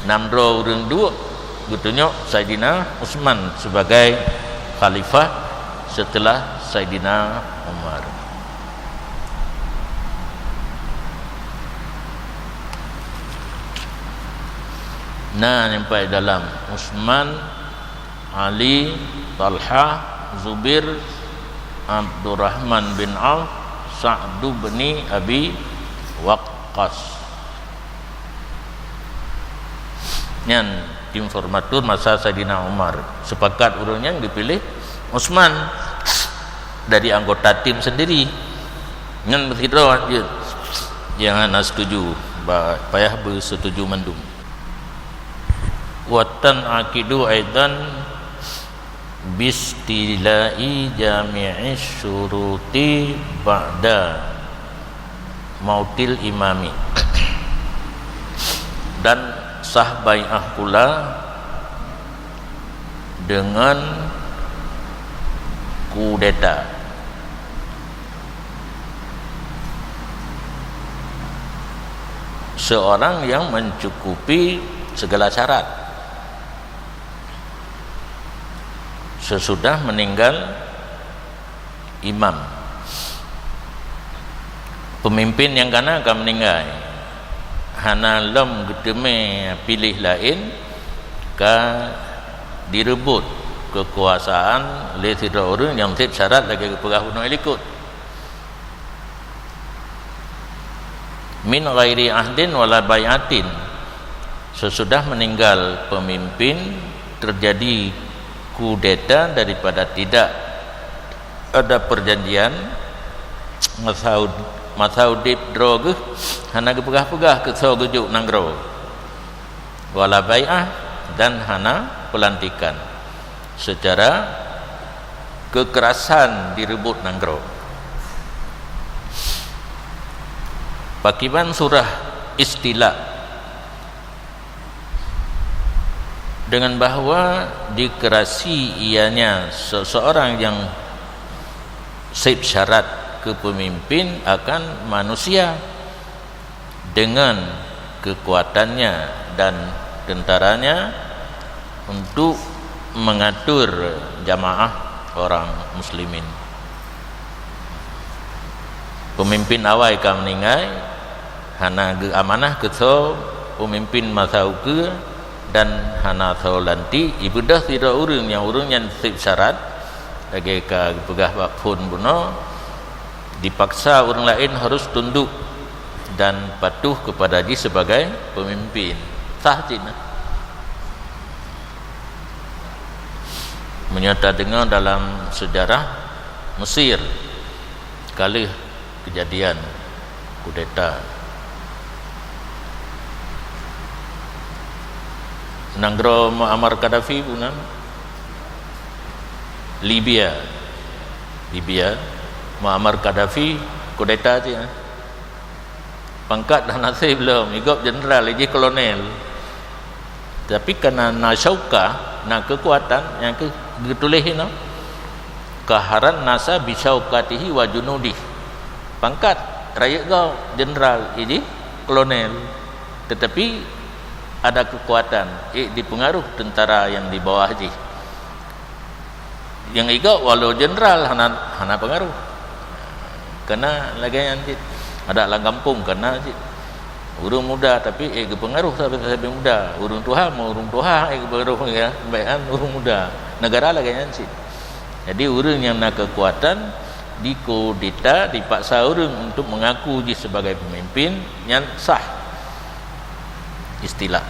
6 dro urang 2 betulnya Sayyidina Utsman sebagai khalifah setelah Sayyidina Umar. Nah, sampai dalam Utsman Ali, Talha, Zubair, Abdurrahman bin Auf, Sa'd bin Abi Waqqas. Yang informatur masa Sayyidina Umar, sepakat urungnya yang dipilih Utsman dari anggota tim sendiri. Yang begitu yang ana setuju, payah bersetuju mendung. Watan akidu aidan bistilai jami'i syuruti ba'da mautil imami. Dan sah bai'ah pula dengan kudeta. Seorang yang mencukupi segala syarat sesudah meninggal imam. Pemimpin yang kana akan meninggal, hana lom gedeme pilih lain ka direbut kekuasaan oleh tidak orang yang tip syarat lagi kepegah guna ikut min ghairi ahdin wala bayatin. Sesudah meninggal pemimpin terjadi kudeta daripada tidak ada perjanjian masaudip drog hana gepegah-pegah ke so gejuk nanggro wala bai'ah dan hana pelantikan secara kekerasan direbut nanggro. Pakiban surah istilah dengan bahawa dikerasi ianya seseorang yang sip syarat kepemimpin akan manusia dengan kekuatannya dan tentaranya untuk mengatur jamaah orang muslimin. Pemimpin awal kan meninggal hana ge amanah keso pemimpin masau ke dan hana so lanti ibadah tidak urang yang sip syarat lagi ka pegah pun buno dipaksa orang lain harus tunduk dan patuh kepada dia sebagai pemimpin. Sah Cina menyata dengar dalam sejarah Mesir kali kejadian kudeta nanggro Muammar Gaddafi punan Libya Muammar Gaddafi kudeta je pangkat dah nasib belum ikut jeneral lagi kolonel tapi karena nasyauka na kekuatan yang ketulih no kaharan nasa bisaukatihi wa junudi pangkat rakyat kau jeneral ini kolonel tetapi ada kekuatan dipengaruh tentara yang di bawah je yang ikut walau jeneral hana pengaruh kena lagi yang ada lang kampung kena urung muda tapi kepengaruh sampai muda urung tuha mau urung tuha kepengaruh ya baikan urung muda negara lagi yang jadi urung yang nak kekuatan dikudeta dipaksa urung untuk mengaku dia sebagai pemimpin yang sah istilah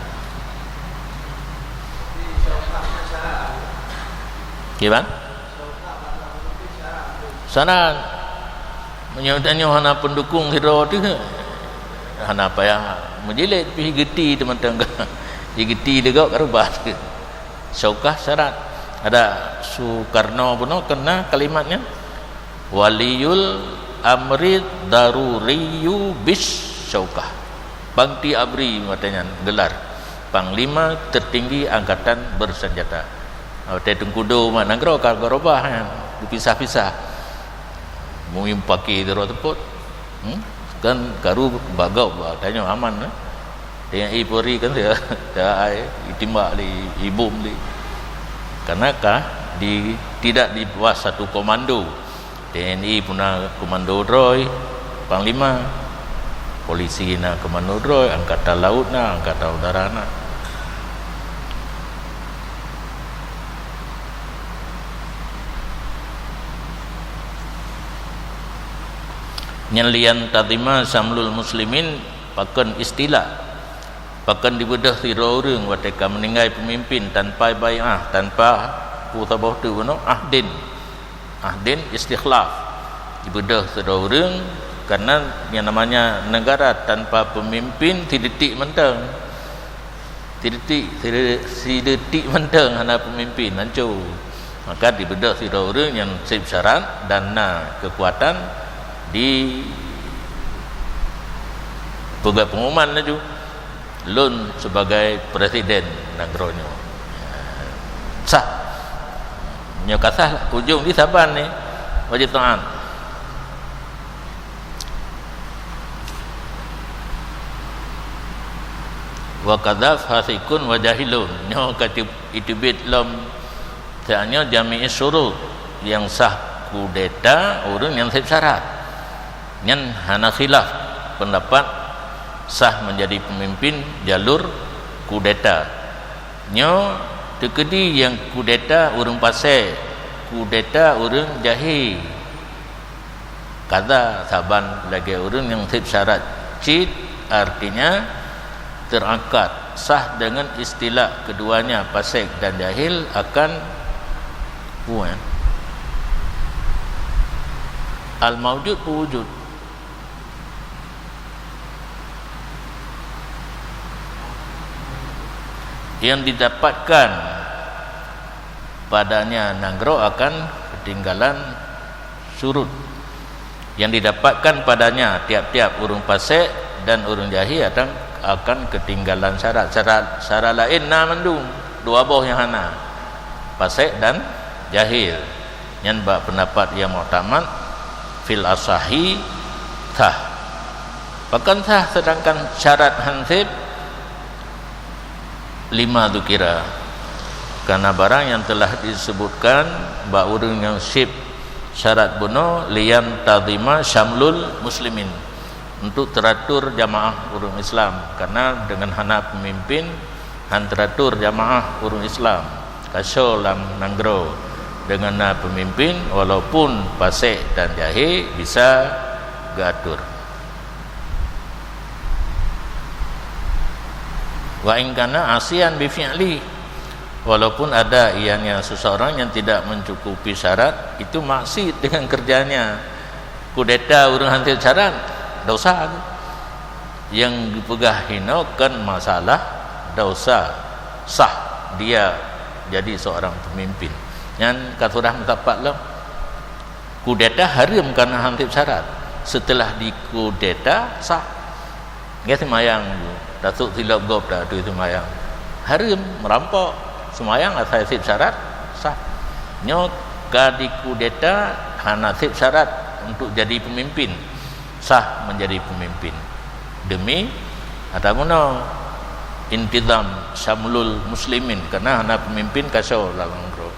gimana sana menyautannya hana pendukung hero tu hana payah menjelit pergi geti teman-teman geti dekat karubah syaukah syarat ada Soekarno pun kena kalimatnya waliyul amri daruriyu bis syaukah bangti abri matanya gelar panglima tertinggi angkatan bersenjata awak tengkudo mana ngro karobah dipisah-pisah mungkin pakai dero teput kan karu bagau tanya aman dengan Polri kan dia ditimbak di ibum di karenakah tidak di bawah satu komando TNI punya komando droy panglima polisi na komando droy angkatan laut na angkatan udara na nyelian tadima samlul muslimin pakan istilah pakan dibedah tira orang wateka meninggal pemimpin tanpa bai'ah tanpa putabah tu ahdin istikhlaf dibedah tira orang karena yang namanya negara tanpa pemimpin tidetik mentang tidetik mentang hana pemimpin hancur maka dibedah tira orang yang sip syarat dan kekuatan di peguat pengumuman tu Lun sebagai presiden negronyo sah nyo kasah ujung di Saban ni wajib taat wa kadza fasikun wa jahilun nyo katib itibit lam tanya jami'i syurut yang sah kudeta orang yang sip syarat nyan hana khilaf pendapat sah menjadi pemimpin jalur kudeta nyo tekedi yang kudeta urang pasai kudeta urang jahil kada Saban lagi urang yang sip syarat cid artinya terangkat sah dengan istilah keduanya pasai dan jahil akan al-mawjud wujud yang didapatkan padanya nangro akan ketinggalan surut yang didapatkan padanya tiap-tiap urung pasek dan urung jahi akan ketinggalan syarat lain mendung dua boh yang hana pasek dan jahil yang bak pendapat yang mu'tamad fil asahi sah bahkan sah sedangkan syarat hansib 5 tu kira karena barang yang telah disebutkan bak urang yang sip syarat bunuh liyan tadhima syamlul muslimin untuk teratur jamaah urang Islam karena dengan hana pemimpin han teratur jamaah urang Islam kasyo lam nanggro dengan pemimpin walaupun pasek dan jahil bisa gatur wa in kana asian bi fi'li walaupun ada ianya seseorang yang tidak mencukupi syarat itu maksiat dengan kerjanya kudeta urang hantil syarat dosa yang dipegah hinakan masalah dosa sah dia jadi seorang pemimpin yang katurah mendapat lah kudeta haram karena hantil syarat setelah dikudeta sah nggak semayang Datuk silap gop dah tu semayang haram merampok semayang asal sip syarat sah nyo kadi kudeta hana sip syarat untuk jadi pemimpin sah menjadi pemimpin demi ataupun intizam syamlul muslimin karena hana pemimpin kasau lalang grup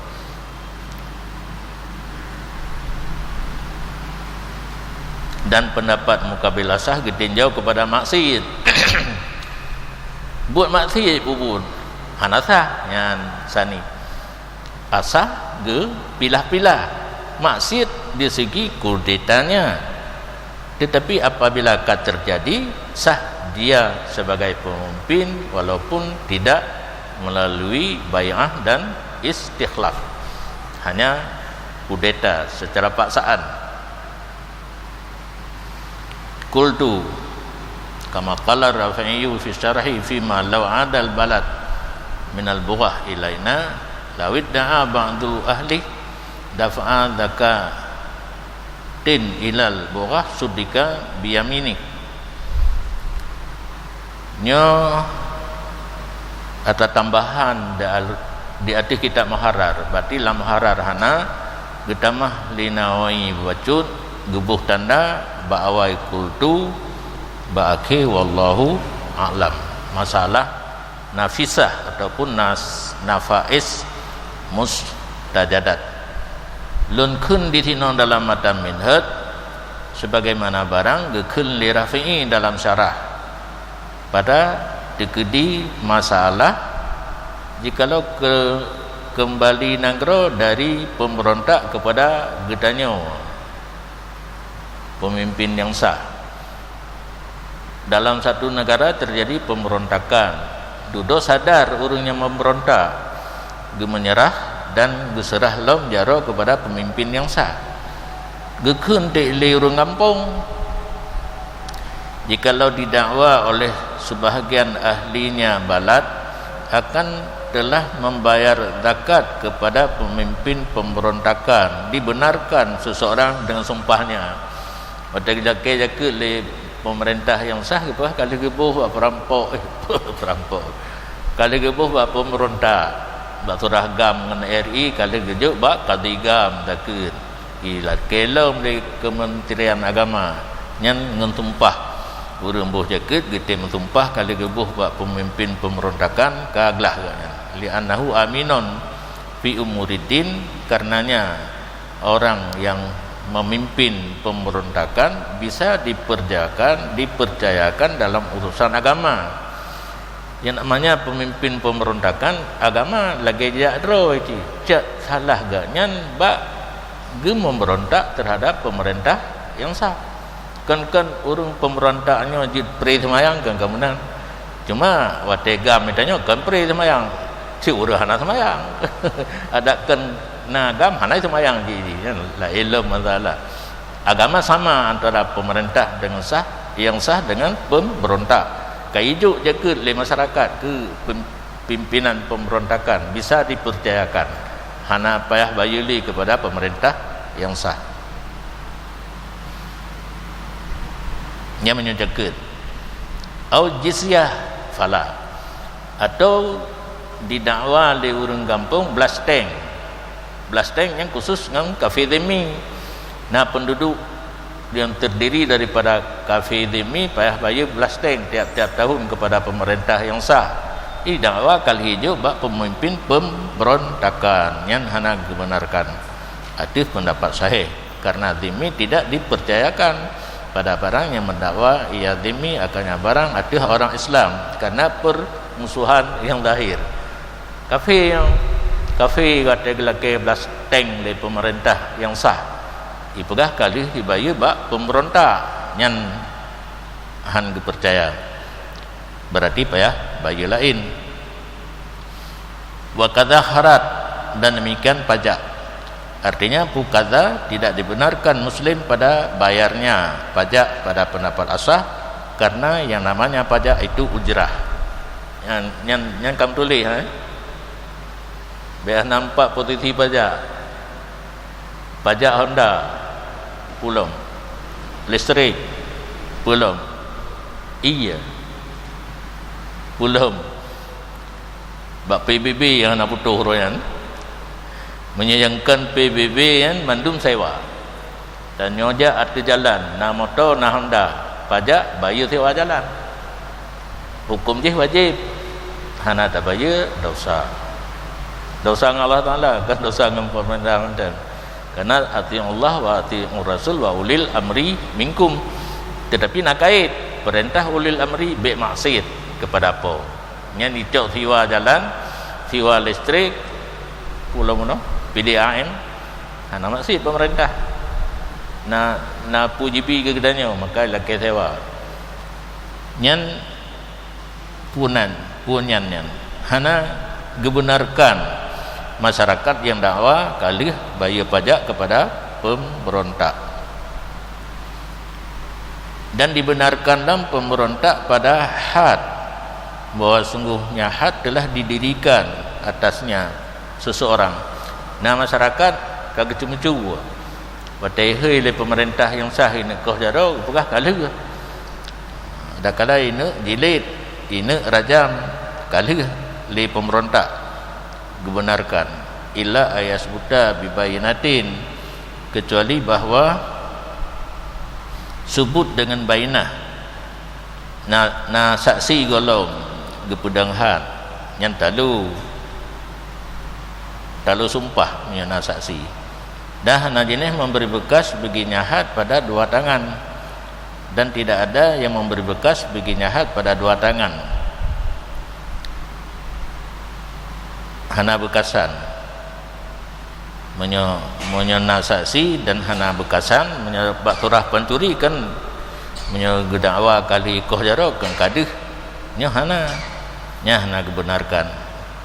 dan pendapat mukabilah sah getinjau kepada maksiat buat maksiat pun hanasah yang sani asah ge pilah-pilah maksiat di segi kudetanya tetapi apabila terjadi sah dia sebagai pemimpin walaupun tidak melalui bai'ah dan istikhlaf hanya kudeta secara paksaan qultu kama qala Rafi'i fi syarhi fi ma law adal balad min al bughah ilaina lawid da'a ba'du ahli dafa'a dzaka tin ilal bughah sudika biyaminik nyo ada tambahan di atas kitab Muharrar berarti lam Muharrar hana getamah linawai wajud gebuh tanda ba'awai kultu ba'ake wallahu a'lam masalah nafisah ataupun nafais mustajadat lun kun ditinong dalam mata minhad sebagaimana barang gekun li Rafi'i dalam syarah pada dikedi masalah jikalau kembali nagro dari pemberontak kepada gedanyo pemimpin yang sah. Dalam satu negara terjadi pemberontakan, duduk sadar orang yang memberontak, dia menyerah dan berserah lom jaro kepada pemimpin yang sah. Gekun le orang kampung. Jikalau didakwa oleh sebahagian ahlinya balat, akan telah membayar zakat kepada pemimpin pemberontakan, dibenarkan seseorang dengan sumpahnya. Pada jaka le pemerintah yang sah ke apa kali gebuh buat perampok perampok kali gebuh buat pemberontak buat suragam dengan RI kali gejuk buat kadigam takut ila kelom di Kementerian Agama nyan ngentumpah urang buh jakut gete mentumpah kali gebuh buat pemimpin pemberontakan kaglah li annahu aminun fi umuriddin, karenanya orang yang memimpin pemberontakan bisa dipercayakan dalam urusan agama. Yang namanya pemimpin pemberontakan agama lagi jadro itu cak salah ganyan bak ge memberontak terhadap pemerintah yang sah. Kan urang pemberontaknya wajib pri semayang kan kemudian cuma wategam mitanya kan pri semayang si urang hana semayang ada kan nagam hanai semayang jadi la ilmu masalah agama sama antara pemerintah dengan sah yang sah dengan pemberontak kaijuk je ke le masyarakat ke pimpinan pemberontakan bisa dipercayakan hana payah bayuli kepada pemerintah yang sah nya menyujakeun au jizyah fala atau didakwa oleh urang kampung blasteng yang khusus dengan kafir dhimmi. Nah penduduk yang terdiri daripada kafir dhimmi payah bayar blasteng tiap-tiap tahun kepada pemerintah yang sah. Ini dakwa kali hijau bak pemimpin pemberontakan yang hana dibenarkan. Ada pendapat sahih karena dhimmi tidak dipercayakan pada barang yang mendakwa ia dhimmi akannya barang ada orang Islam karena permusuhan yang lahir. Kafir kata gelake belas tank dari pemerintah yang sah ipegah kali dibayar bak pemberontak nyan han dipercaya berarti payah bayar lain wa kadza harat dan demikian pajak artinya pukadza tidak dibenarkan muslim pada bayarnya pajak pada pendapat asah karena yang namanya pajak itu ujrah yang kamu tulis biar nampak posisi pajak Honda belum, listrik belum, iya belum, bak PBB yang nak putuh royan menyayangkan PBB yang mandum sewa dan nyoja arti jalan na motor na Honda pajak bayar sewa jalan hukum je wajib hana tak bayar dosa dengan Allah Ta'ala kan dosa dengan pemerintahan karena ati Allah wa ati Rasul wa ulil amri minkum tetapi nak kait perintah ulil amri be maksiat kepada apa yang dicok siwa jalan siwa listrik pulau mana PDAM hana maksiat pemerintah na pujibi ke gedanya maka laki sewa nyan punyan hana gebenarkan masyarakat yang dakwa kali bayar pajak kepada pemberontak dan dibenarkan dalam pemberontak pada had bahwa sungguhnya had telah didirikan atasnya seseorang. Nah masyarakat kagak cuma-cuma batai le pemerintah yang sah ini kau jaro apakah kali ada kala ini jilid ini rajam kali le pemberontak dibenarkan illa ayasbuta bibayinatin kecuali bahwa sebut dengan bainah na saksi golong gepedang had yang talu sumpah na saksi dah na jenis memberi bekas bagi nyahat pada dua tangan dan tidak ada yang memberi bekas bagi nyahat pada dua tangan hana bekasan menyana saksi dan hana bekasan menyebab turah pencuri kan menyegedakwa kali koh jarok kan kadih nya hana dibenarkan,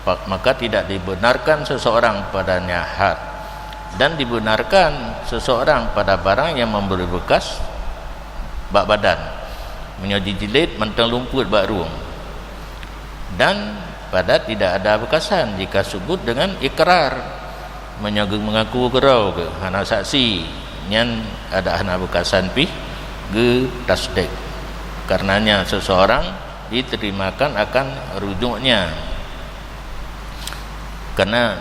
maka tidak dibenarkan seseorang padanya had, dan dibenarkan seseorang pada barang yang memberi bekas bak badan menyojijilid mentang lumpur bak ruang, dan pada tidak ada bekasan jika sebut dengan ikrar mengaku gerau ke hana saksi nyan ada hana bekasan pi ge tasdik, karenanya seseorang diterimakan akan rujuknya karena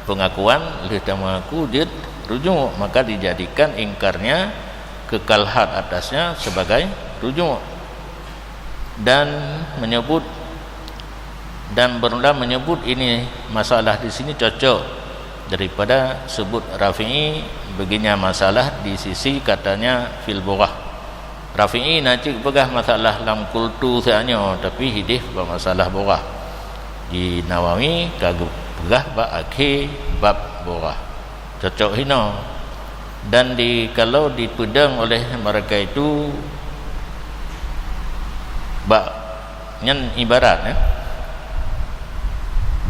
pengakuan lidah mengaku dia rujuk, maka dijadikan ingkarnya kekal had atasnya sebagai rujuk, dan menyebut dan berulang menyebut ini masalah di sini cocok daripada sebut Rafi'i begini masalah di sisi katanya fil bughah. Rafi'i nacik pegah masalah lam kultu seanyo tapi hidih masalah bughah. Di Nawawi kagum pegah bab akhir bab bughah. Cocok hino. Dan kalau dipedang oleh mereka itu bab nyen ibarat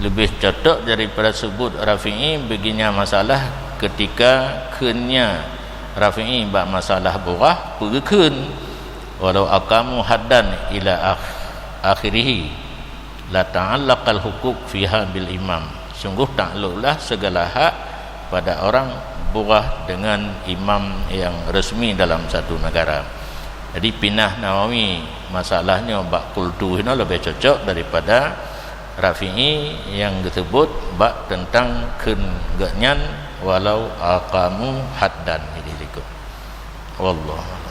lebih cocok daripada sebut Rafi'i begini masalah ketika kennya Rafi'i bab masalah bughah perken walau aqamu haddan ila akhirih la ta'allaqal hukuk fiha bil imam, sungguh takluklah segala hak pada orang bughah dengan imam yang resmi dalam satu negara. Jadi pinah Nawawi masalahnya bab kultu ini lebih cocok daripada Rafi'i yang disebut bab tentang kengenyan walau aqamu haddan ini ikut. Wallah